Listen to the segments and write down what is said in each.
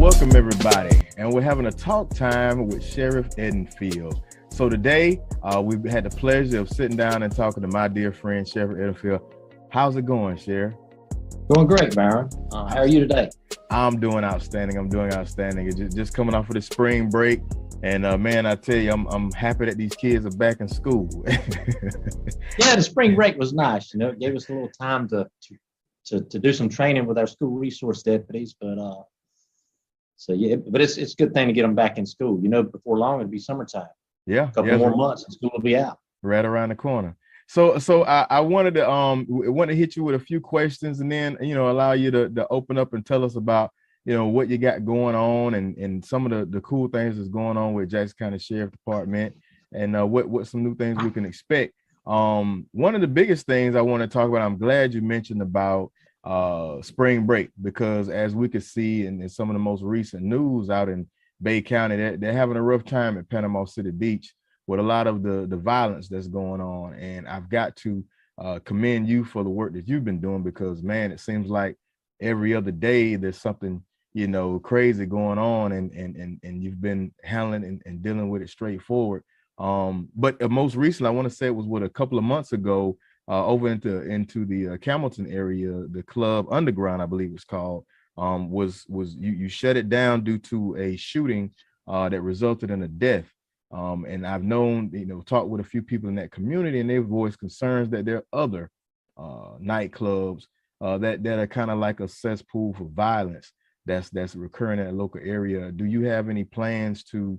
welcome everybody, and we're having a talk time with Sheriff Edenfield. So today, we've had the pleasure of sitting down and talking to my dear friend, Sheriff Edenfield. How's it going, Sheriff? Going great, Byron. How are you today? I'm doing outstanding. It's just coming off of the spring break, and man, I tell you, I'm happy that these kids are back in school. Yeah, the spring break was nice. You know, it gave us a little time to do some training with our school resource deputies, but it's a good thing to get them back in school. You know, before long it'll be summertime. Yeah, a couple more months and school will be out. Right around the corner. So I wanted to hit you with a few questions, and then allow you to open up and tell us about what you got going on and some of the cool things that's going on with Jackson County Sheriff Department, and what some new things we can expect. One of the biggest things I want to talk about, I'm glad you mentioned about spring break, because as we could see in some of the most recent news out in Bay County, they're having a rough time at Panama City Beach with a lot of the violence that's going on. And I've got to commend you for the work that you've been doing, because man, it seems like every other day there's something crazy going on, and you've been handling and dealing with it straightforward. But most recently, I want to say it was a couple of months ago, over into the Camelton area, the club Underground, I believe it's called, you shut it down due to a shooting that resulted in a death. And I've talked with a few people in that community, and they've voiced concerns that there are other nightclubs that are kind of like a cesspool for violence that's recurring in a local area. Do you have any plans to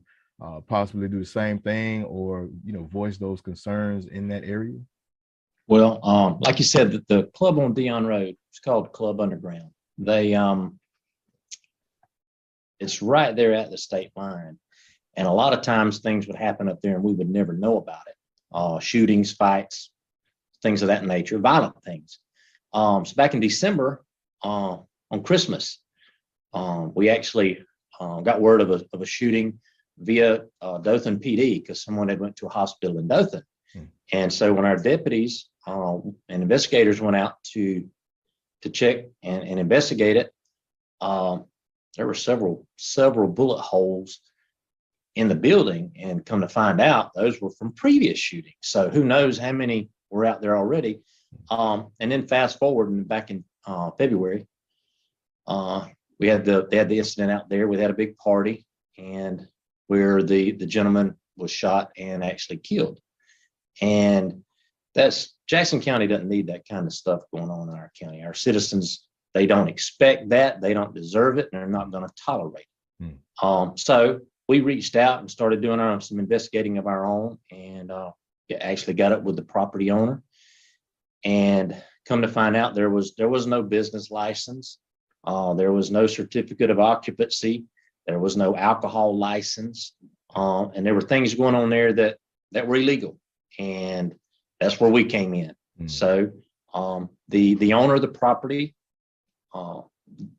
possibly do the same thing, or voice those concerns in that area? Well, like you said, the club on Dion Road, it's called Club Underground. They it's right there at the state line, and a lot of times things would happen up there and we would never know about it. Shootings, fights, things of that nature, violent things. So back in December, on Christmas, we actually got word of a shooting via Dothan PD, because someone had went to a hospital in Dothan. And so when our deputies and investigators went out to check and investigate it, there were several bullet holes in the building, and come to find out those were from previous shootings. So who knows how many were out there already. And then fast forward, and back in February, they had the incident out there. We had a big party, and where the gentleman was shot and actually killed. And that's Jackson County doesn't need that kind of stuff going on in our county. Our citizens, they don't expect that, they don't deserve it, and they're not going to tolerate it. So we reached out and started doing some investigating of our own, and actually got it with the property owner. And come to find out, there was no business license, there was no certificate of occupancy, there was no alcohol license, and there were things going on there that were illegal, and that's where we came in. So the owner of the property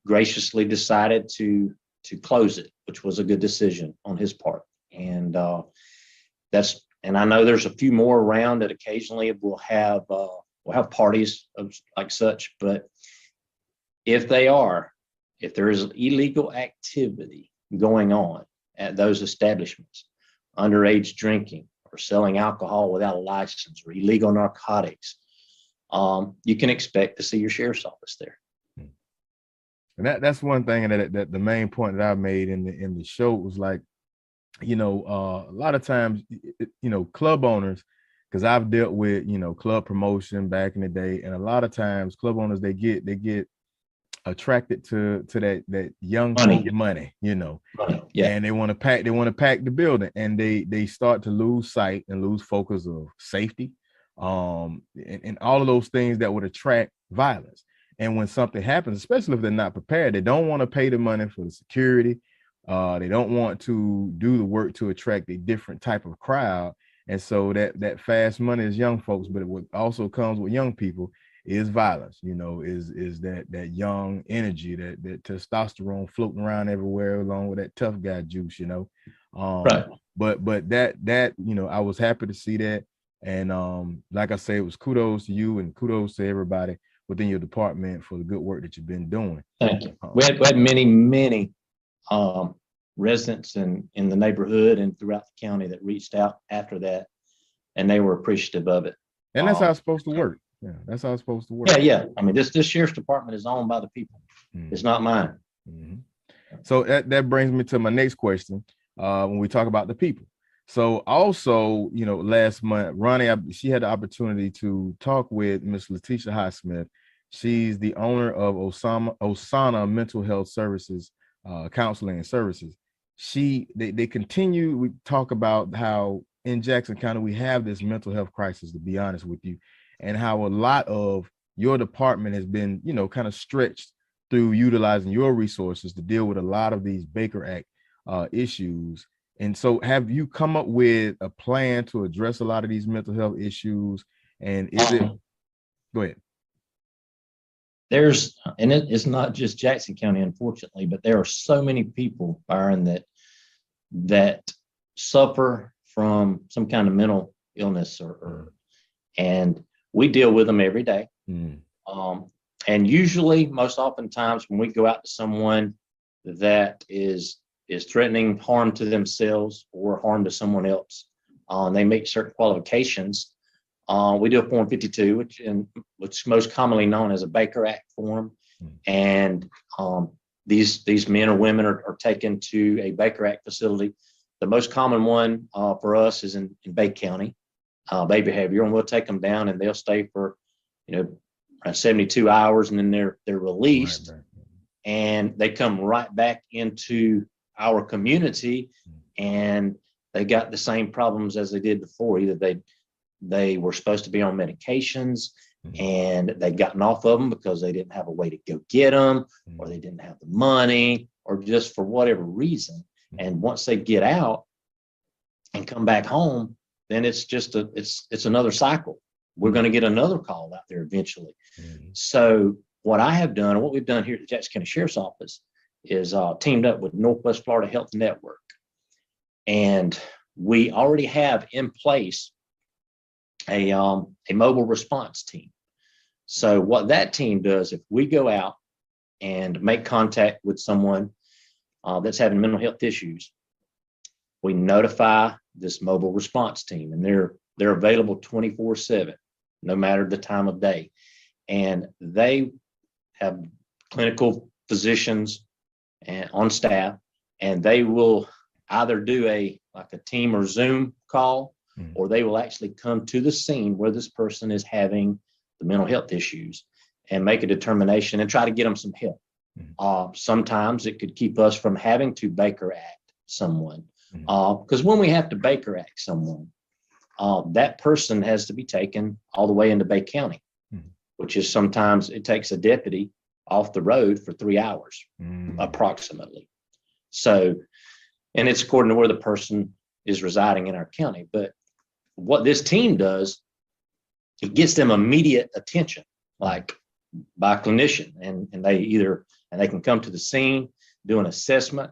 graciously decided to close it, which was a good decision on his part. And and I know there's a few more around that occasionally we'll have parties of like such, but if there is illegal activity going on at those establishments, underage drinking or selling alcohol without a license or illegal narcotics, you can expect to see your sheriff's office there. And that's one thing that the main point that I made in the show was like, a lot of times, club owners, because I've dealt with, club promotion back in the day, and a lot of times club owners, they get attracted to that young money, Yeah. And they want to pack the building, and they start to lose sight and lose focus of safety, and all of those things that would attract violence. And when something happens, especially if they're not prepared, they don't want to pay the money for the security. They don't want to do the work to attract a different type of crowd. And so that fast money is young folks, but what also comes with young people is violence, is that young energy, that testosterone floating around everywhere, along with that tough guy juice, Right. But that I was happy to see that. And like I say, it was kudos to you and kudos to everybody within your department for the good work that you've been doing. Thank you. We had many residents in the neighborhood and throughout the county that reached out after that, and they were appreciative of it. And that's how it's supposed to work. Yeah, that's how it's supposed to work. Yeah. I mean, this sheriff's department is owned by the people. It's not mine. So that brings me to my next question. When we talk about the people. So also, last month, Ronnie, she had the opportunity to talk with Miss Letica Highsmith. She's the owner of Osana Mental Health Services, Counseling and Services. They continue, we talk about how in Jackson County, we have this mental health crisis, to be honest with you, and how a lot of your department has been, kind of stretched through utilizing your resources to deal with a lot of these Baker Act issues. And so have you come up with a plan to address a lot of these mental health issues? And go ahead. It's not just Jackson County, unfortunately, but there are so many people, Byron, that suffer from some kind of mental illness and we deal with them every day. And usually, most oftentimes, when we go out to someone that is threatening harm to themselves or harm to someone else, and they meet certain qualifications, we do a Form 52, which is most commonly known as a Baker Act form. And these men or women are taken to a Baker Act facility. The most common one for us is in Bay County, Bay Behavior, and we'll take them down and they'll stay for, around 72 hours, and then they're released. Right. And they come right back into our community, and they got the same problems as they did before. Either they were supposed to be on medications and they'd gotten off of them because they didn't have a way to go get them, or they didn't have the money, or just for whatever reason. And once they get out and come back home, then it's just it's another cycle. We're going to get another call out there eventually. So what I have done, and what we've done here at the Jackson County Sheriff's Office, is teamed up with Northwest Florida Health Network. And we already have in place a mobile response team. So what that team does, if we go out and make contact with someone that's having mental health issues, we notify this mobile response team, and they're available 24/7, no matter the time of day. And they have clinical physicians on staff, and they will either do a team or Zoom call, or they will actually come to the scene where this person is having the mental health issues and make a determination and try to get them some help. Sometimes it could keep us from having to Baker Act someone, because when we have to Baker Act someone, that person has to be taken all the way into Bay County, which is sometimes it takes a deputy off the road for 3 hours, approximately. So, and it's according to where the person is residing in our county. But what this team does, it gets them immediate attention, like by a clinician, and they can come to the scene, do an assessment,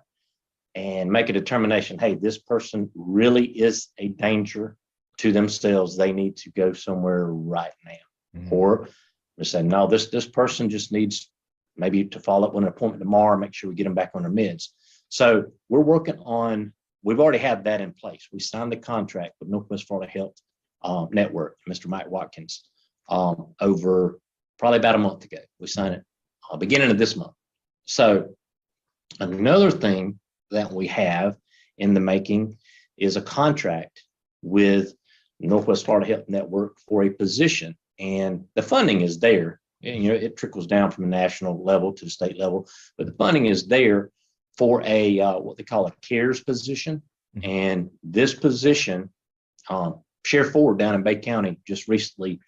and make a determination. Hey, this person really is a danger to themselves. They need to go somewhere right now. Or we say, no, this person just needs maybe to follow up with an appointment tomorrow, make sure we get them back on their meds. So we're working on, we've already had that in place. We signed the contract with Northwest Florida Health Network, Mr. Mike Watkins, over probably about a month ago. We signed it beginning of this month. So another thing that we have in the making is a contract with Northwest Florida Health Network for a position, and the funding is there. It trickles down from the national level to the state level, but the funding is there for a what they call a CARES position. And this position, Sheriff Ford down in Bay County just recently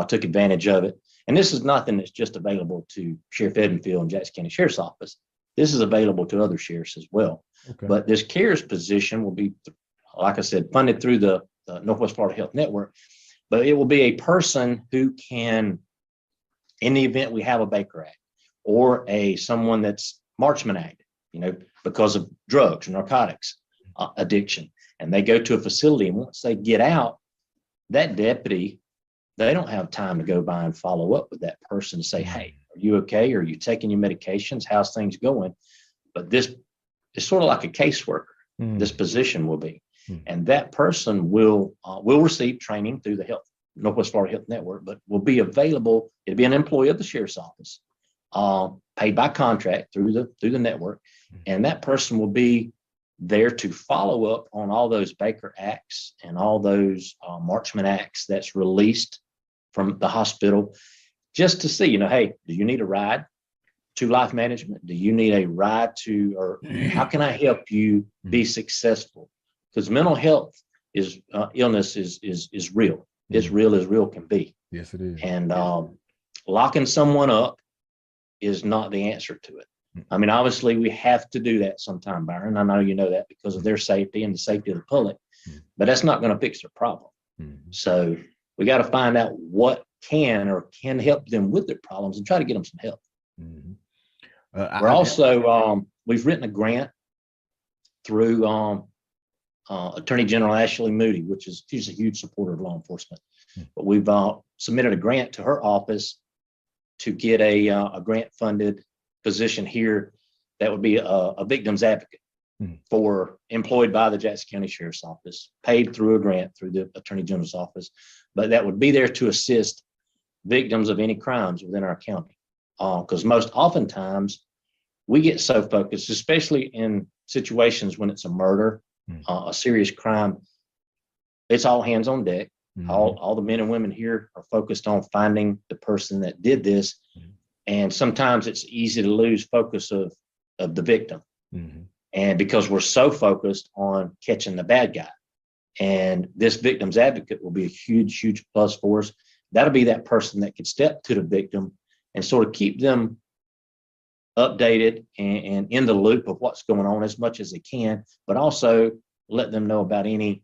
took advantage of it. And this is nothing that's just available to Sheriff Edenfield and Jackson County Sheriff's Office. This is available to other sheriffs as well. Okay. But this CARES position will be, like I said, funded through the Northwest Florida Health Network. But it will be a person who can, in the event we have a Baker Act or someone that's Marksman Act, because of drugs or narcotics addiction, and they go to a facility, and once they get out, that deputy, they don't have time to go by and follow up with that person and say, hey, are you okay? Are you taking your medications? How's things going? But this it's sort of like a caseworker. This position will be, and that person will receive training through the Northwest Florida Health Network, but will be available. It'll be an employee of the sheriff's office, paid by contract through the network, and that person will be there to follow up on all those Baker Acts and all those Marchman Acts that's released from the hospital, just to see, hey, do you need a ride to life management? Do you need a ride to, or how can I help you be successful? Because mental health illness is real. It's real as real can be. Yes, it is. And locking someone up is not the answer to it. I mean, obviously, we have to do that sometime, Byron. I know you know that because of their safety and the safety of the public, but that's not going to fix their problem. So we got to find out what can help them with their problems and try to get them some help. We're also, we've written a grant through Attorney General Ashley Moody, she's a huge supporter of law enforcement. But we've submitted a grant to her office to get a grant-funded position here that would be a victim's advocate for employed by the Jackson County Sheriff's Office, paid through a grant through the Attorney General's office, but that would be there to assist victims of any crimes within our county. Because most oftentimes we get so focused, especially in situations when it's a murder, a serious crime, it's all hands on deck. All the men and women here are focused on finding the person that did this. And sometimes it's easy to lose focus of the victim. And because we're so focused on catching the bad guy, and this victim's advocate will be a huge, huge plus for us. That'll be that person that could step to the victim and sort of keep them updated and in the loop of what's going on as much as they can, but also let them know about anything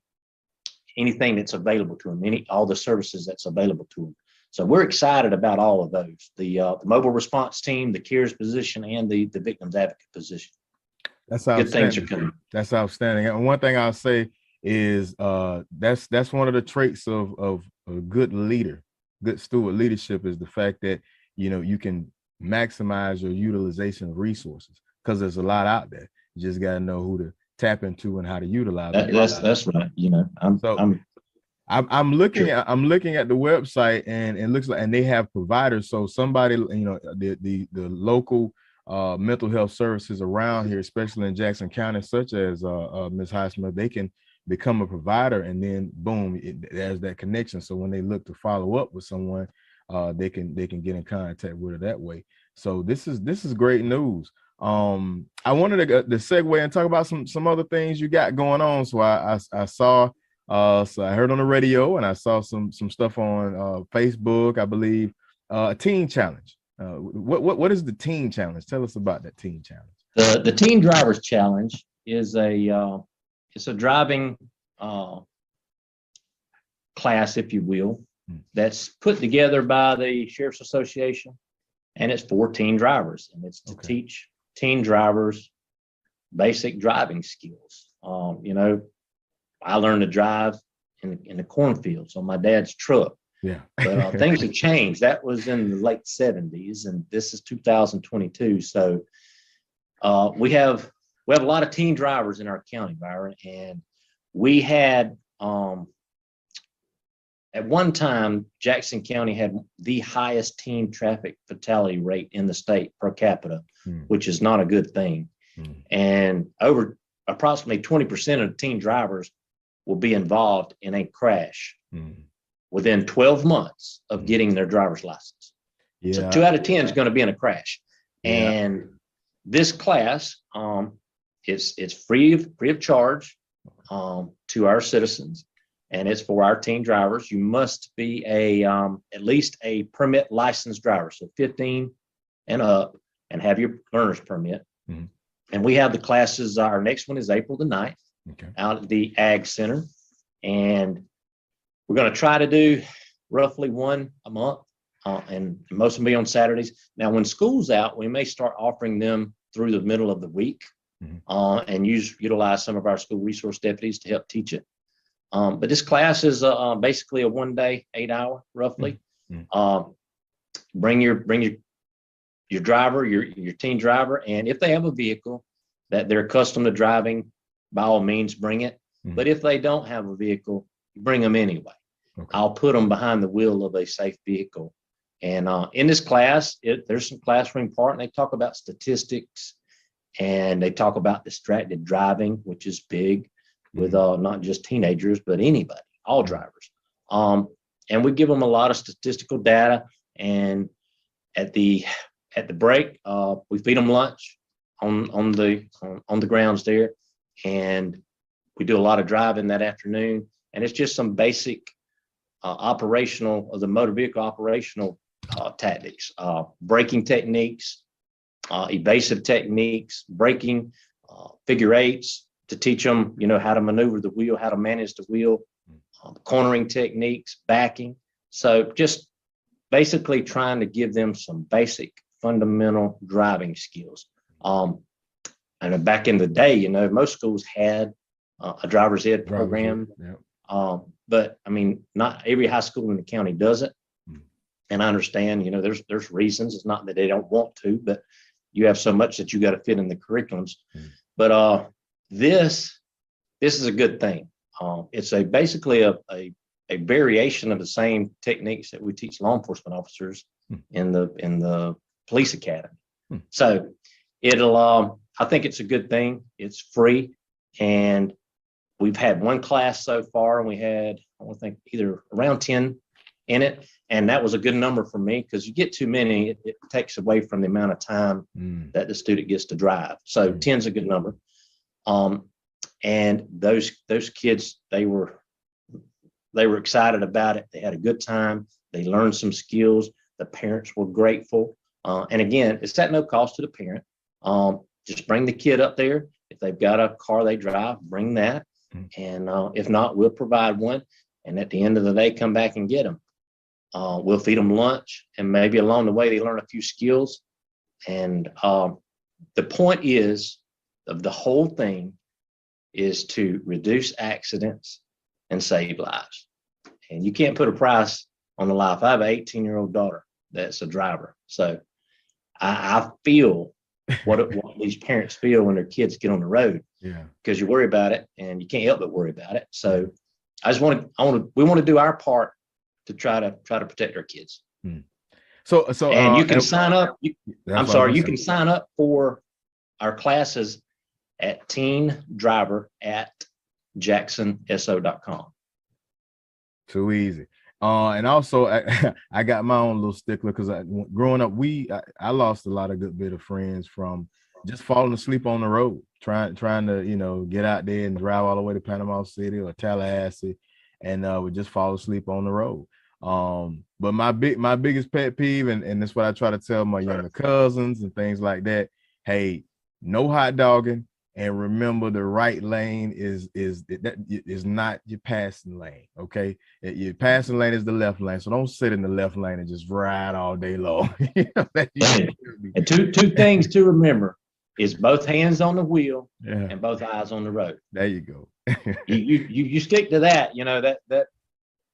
that's available to them, all the services that's available to them. So we're excited about all of those, the mobile response team, the CARES position, and the victim's advocate position. That's outstanding. Good things are coming. That's outstanding. And one thing I'll say is that's one of the traits of a good leader, good steward leadership, is the fact that you can maximize your utilization of resources, because there's a lot out there. You just got to know who to tap into and how to utilize it. That's right. I'm looking at the website, and it looks like, and they have providers. So somebody, the local mental health services around here, especially in Jackson County, such as Ms. Highsmith, they can become a provider, and then boom, there's that connection. So when they look to follow up with someone, they can get in contact with her that way. So this is great news. I wanted to segue and talk about some other things you got going on. So I saw, so I heard on the radio, and I saw some stuff on Facebook, I believe, a teen challenge. What is the teen challenge? Tell us about that teen challenge. The Teen Drivers Challenge is it's a driving class, if you will, that's put together by the Sheriff's Association, and it's for teen drivers, and it's to teach teen drivers basic driving skills. I learned to drive in the cornfields on my dad's truck. Yeah. But things have changed. That was in the late 70s, and this is 2022. So we have a lot of teen drivers in our county, Byron, and we had at one time, Jackson County had the highest teen traffic fatality rate in the state per capita, which is not a good thing. And over approximately 20% of teen drivers will be involved in a crash within 12 months of getting their driver's license. Yeah. So 2 out of 10 is going to be in a crash. Yeah. And this class, it's free of charge to our citizens, and it's for our teen drivers. You must be at least a permit licensed driver, so 15 and up, and have your learner's permit. And we have the classes. Our next one is April the 9th out at the Ag Center, and we're going to try to do roughly one a month, and most of them be on Saturdays. Now, when school's out, we may start offering them through the middle of the week, and utilize some of our school resource deputies to help teach it. But this class is basically a 1 day, 8 hour roughly. Bring your driver, your teen driver, and if they have a vehicle, that they're accustomed to driving, by all means, bring it. Mhm. But if they don't have a vehicle, bring them anyway. Okay. I'll put them behind the wheel of a safe vehicle. And in this class, there's some classroom part, and they talk about statistics, and they talk about distracted driving, which is big with not just teenagers, but anybody, all drivers. And we give them a lot of statistical data. And at the break, we feed them lunch on the grounds there, and we do a lot of driving that afternoon. And it's just some basic operational of the motor vehicle operational tactics, braking techniques, evasive techniques, braking, figure eights, to teach them, how to maneuver the wheel, how to manage the wheel, cornering techniques, backing. So just basically trying to give them some basic fundamental driving skills. And back in the day, most schools had a driver's ed program. Yeah. But I mean, not every high school in the county does it. And I understand, there's reasons. It's not that they don't want to, but you have so much that you got to fit in the curriculums. But this is a good thing. It's basically a variation of the same techniques that we teach law enforcement officers in the police academy. So I think it's a good thing. It's free, and we've had one class so far, and we had, I think, either around 10 in it. And that was a good number for me, because you get too many, it takes away from the amount of time that the student gets to drive. So 10 is a good number. And those kids, they were excited about it. They had a good time. They learned some skills. The parents were grateful. And again, it's at no cost to the parent. Just bring the kid up there. If they've got a car they drive, bring that. And if not, we'll provide one. And at the end of the day, come back and get them. We'll feed them lunch, and maybe along the way they learn a few skills. And the point of the whole thing is to reduce accidents and save lives. And you can't put a price on the life. I have an 18-year-old daughter that's a driver. So I feel what these parents feel when their kids get on the road. Yeah. Because you worry about it, and you can't help but worry about it. So we want to do our part to try to protect our kids. So and you can sign up. You can sign up for our classes at teendriver@jacksonso.com. Too easy. And also I got my own little stickler, because growing up, I lost a lot of good bit of friends from just falling asleep on the road, trying to get out there and drive all the way to Panama City or Tallahassee, and would just fall asleep on the road. But my biggest pet peeve, and that's what I try to tell my younger cousins and things like that. Hey, no hot dogging, and remember the right lane is not your passing lane. Okay, your passing lane is the left lane. So don't sit in the left lane and just ride all day long. And two things to remember is both hands on the wheel and both eyes on the road. There you go. you stick to that. That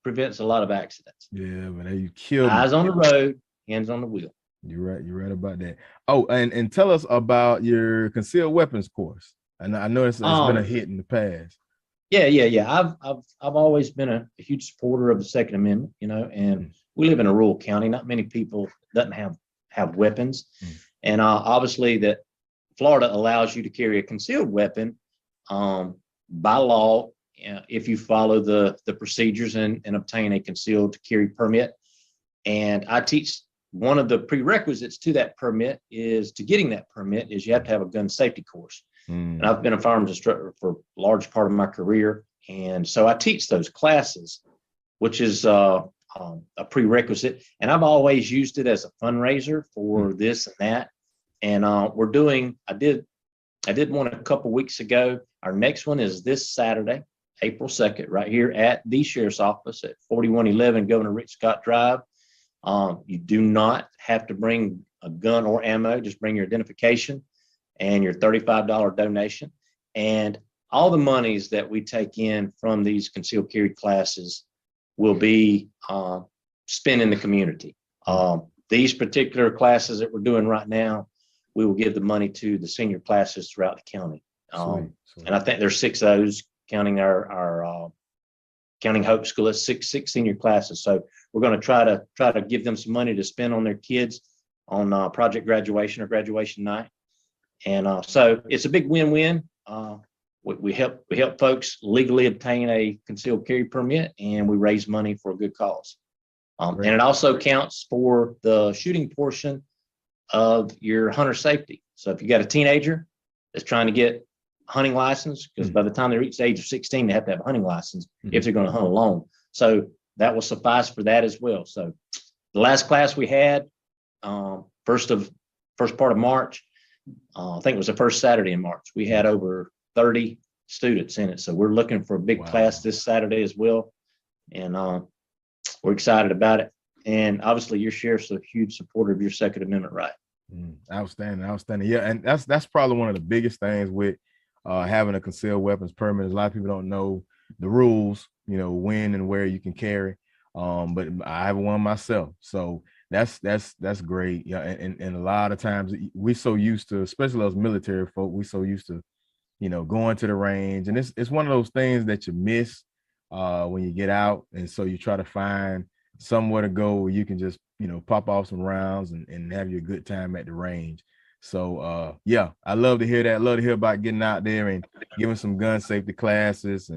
prevents a lot of accidents. Yeah, but you kill eyes on the road, hands on the wheel. You're right about that. Oh, and tell us about your concealed weapons course. And I know it's been a hit in the past. Yeah. I've always been a huge supporter of the Second Amendment, and we live in a rural county. Not many people doesn't have weapons. And obviously that Florida allows you to carry a concealed weapon by law, if you follow the procedures and obtain a concealed carry permit. And I teach, one of the prerequisites to that permit is you have to have a gun safety course. And I've been a firearms instructor for a large part of my career. And so I teach those classes, which is a prerequisite. And I've always used it as a fundraiser for this and that. And I did one a couple weeks ago. Our next one is this Saturday, April 2nd, right here at the Sheriff's Office at 4111 Governor Rick Scott Drive. You do not have to bring a gun or ammo, just bring your identification and your $35 donation. And all the monies that we take in from these concealed carry classes will be spent in the community. These particular classes that we're doing right now, we will give the money to the senior classes throughout the county. Sweet. And I think there's 6 of those, counting our counting Hope School. It's six senior classes. So we're going to try to give them some money to spend on their kids on project graduation or graduation night. And so it's a big win-win. We help folks legally obtain a concealed carry permit, and we raise money for a good cause. And it also counts for the shooting portion of your hunter safety. So if you got a teenager that's trying to get a hunting license, because by the time they reach the age of 16, they have to have a hunting license if they're going to hunt alone. So that will suffice for that as well. So the last class we had, first part of March, I think it was the first Saturday in March, we had over 30 students in it. So we're looking for a big class this Saturday as well. And we're excited about it. And obviously your sheriff's a huge supporter of your Second Amendment right. Outstanding. Yeah. And that's probably one of the biggest things with having a concealed weapons permit. A lot of people don't know the rules, when and where you can carry. But I have one myself. So that's great. Yeah. And a lot of times we're so used to, especially those military folk, we're so used to, going to the range. And it's one of those things that you miss when you get out. And so you try to find somewhere to go where you can just, pop off some rounds and have your good time at the range. So yeah, I love to hear that. I love to hear about getting out there and giving some gun safety classes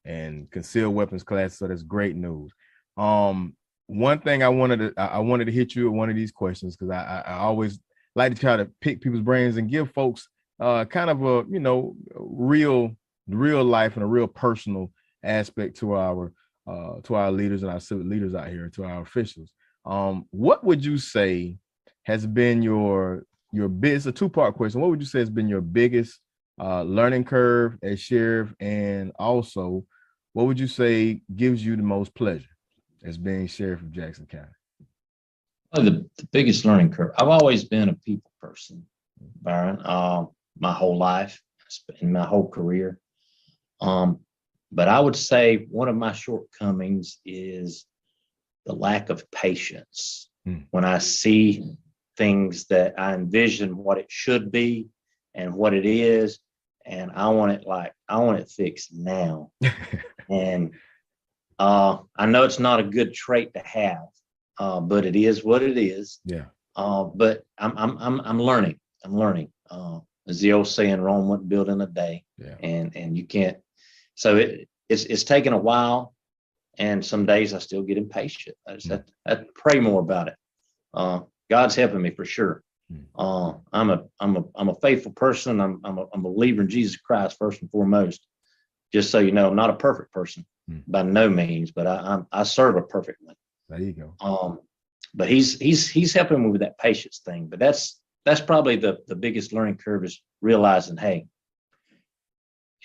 and concealed weapons classes. So that's great news. One thing I wanted to hit you with one of these questions, because I always like to try to pick people's brains and give folks kind of a real life and a real personal aspect to our leaders and our civic leaders out here, to our officials. What would you say has been your it's a 2-part question. What would you say has been your biggest learning curve as sheriff, and also what would you say gives you the most pleasure as being sheriff of Jackson County? The biggest learning curve. I've always been a people person, Byron, my whole life, in my whole career. But I would say one of my shortcomings is the lack of patience. When I see things that I envision what it should be and what it is, and I want it fixed now. And I know it's not a good trait to have, but it is what it is. Yeah. But I'm learning. As the old saying, Rome wasn't built in a day. Yeah. And you can't. So it's taken a while, and some days I still get impatient. I just have to pray more about it. God's helping me for sure. I'm a faithful person. I'm a believer in Jesus Christ first and foremost. Just so you know, I'm not a perfect person by no means, but I serve a perfect one. There you go. But he's helping me with that patience thing. But that's probably the biggest learning curve, is realizing, hey,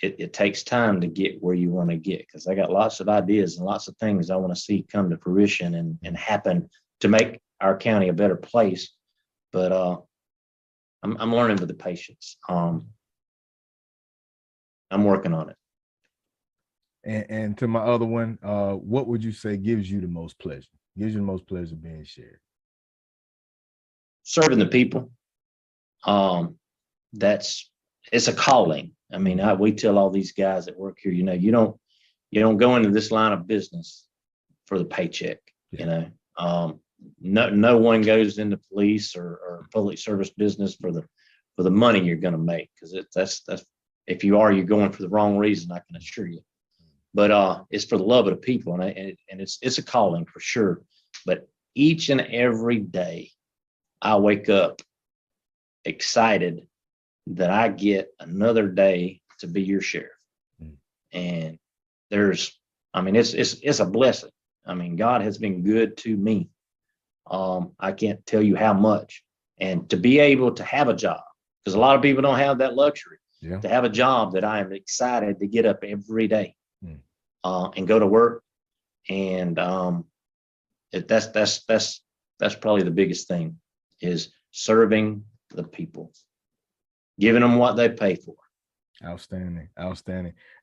it takes time to get where you want to get, because I got lots of ideas and lots of things I want to see come to fruition and happen to make our county a better place. But I'm learning with the patience. I'm working on it. And to my other one, what would you say gives you the most pleasure? Gives you the most pleasure being sheriff? Serving the people. It's a calling. I mean, we tell all these guys that work here, you don't go into this line of business for the paycheck. Yeah. No one goes into police or public service business for the money you're going to make, because that's if you are, you're going for the wrong reason, I can assure you. But it's for the love of the people, and it's a calling for sure. But each and every day, I wake up excited that I get another day to be your sheriff. And it's a blessing. I mean, God has been good to me. I can't tell you how much. And to be able to have a job, because a lot of people don't have that luxury, to have a job that I am excited to get up every day and go to work. And that's probably the biggest thing, is serving the people, giving them what they pay for. Outstanding.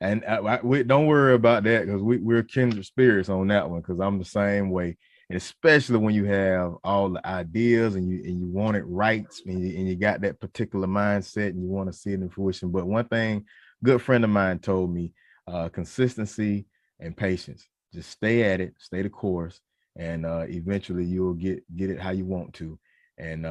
And we don't worry about that, because we're kindred spirits on that one, because I'm the same way. and especially when you have all the ideas and you want it right, and you got that particular mindset and you want to see it in fruition. But one thing, good friend of mine told me, consistency and patience. Just stay at it, stay the course, and eventually you'll get it how you want to. And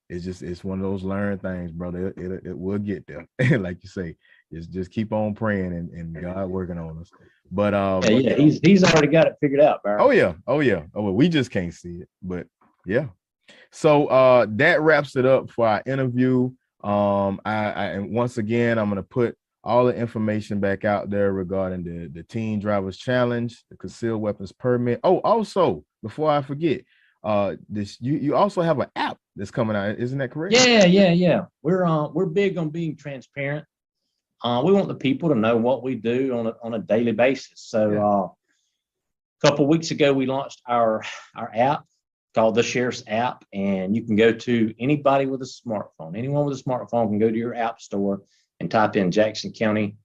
it's one of those learned things, brother. It will get there. Like you say, just keep on praying and God working on us. But yeah, he's already got it figured out, Byron. Oh yeah. Well, we just can't see it, but yeah. So that wraps it up for our interview. And once again, I'm gonna put all the information back out there regarding the Teen Drivers Challenge, the concealed weapons permit. Oh, also, before I forget, this you also have an app that's coming out, isn't that correct? Yeah. We're big on being transparent. We want the people to know what we do on a daily basis. So a couple of weeks ago, we launched our app called the Sheriff's app, and you can go to anybody with a smartphone. Anyone with a smartphone can go to your app store and type in Jackson County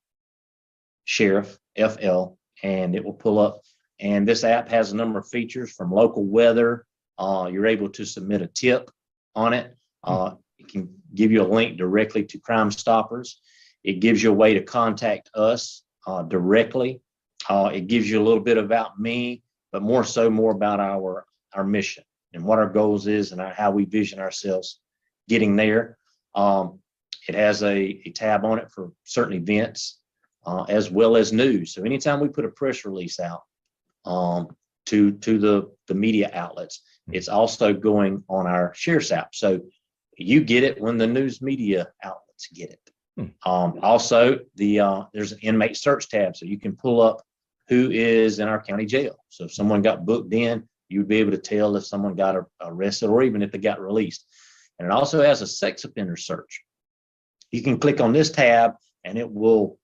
Sheriff FL, and it will pull up. And this app has a number of features from local weather. You're able to submit a tip on it. It can give you a link directly to Crime Stoppers. It gives you a way to contact us directly. It gives you a little bit about me, but more about our mission and what our goals is and how we vision ourselves getting there. It has a tab on it for certain events as well as news. So anytime we put a press release out to the media outlets, it's also going on our Sheriff's app. So you get it when the news media outlets get it. Also, there's an Inmate Search tab, so you can pull up who is in our county jail. So if someone got booked in, you'd be able to tell if someone got arrested or even if they got released. And it also has a sex offender search. You can click on this tab and it will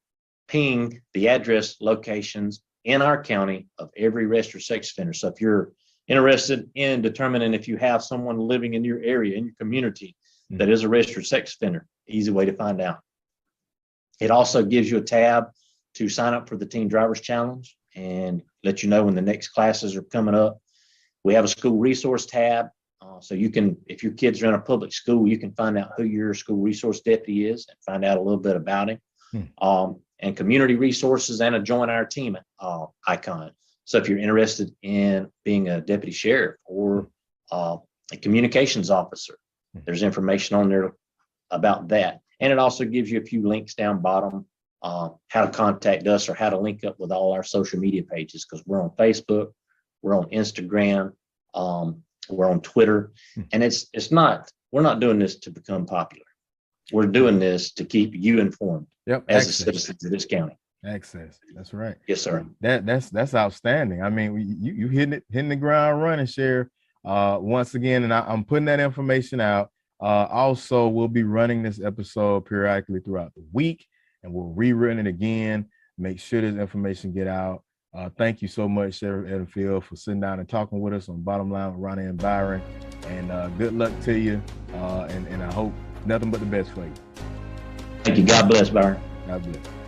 ping the address locations in our county of every registered sex offender. So if you're interested in determining if you have someone living in your area, in your community, that is a registered sex offender, easy way to find out. It also gives you a tab to sign up for the Teen Drivers Challenge and let you know when the next classes are coming up. We have a school resource tab. So you can, if your kids are in a public school, you can find out who your school resource deputy is and find out a little bit about him. And community resources and a join our team icon. So if you're interested in being a deputy sheriff or a communications officer, there's information on there about that. And it also gives you a few links down bottom, how to contact us or how to link up with all our social media pages, because we're on Facebook, we're on Instagram, we're on Twitter. And we're not doing this to become popular. We're doing this to keep you informed as a citizen of this county. Access. That's right. Yes, sir. That's outstanding. I mean, you hitting the ground running, Sheriff. Once again, and I'm putting that information out. Also, we'll be running this episode periodically throughout the week, and we'll rerun it again. Make sure this information get out. Thank you so much, Sheriff Edenfield, for sitting down and talking with us on Bottom Line with Ronnie and Byron. And good luck to you. And I hope nothing but the best for you. Thank you. God bless, Byron. God bless.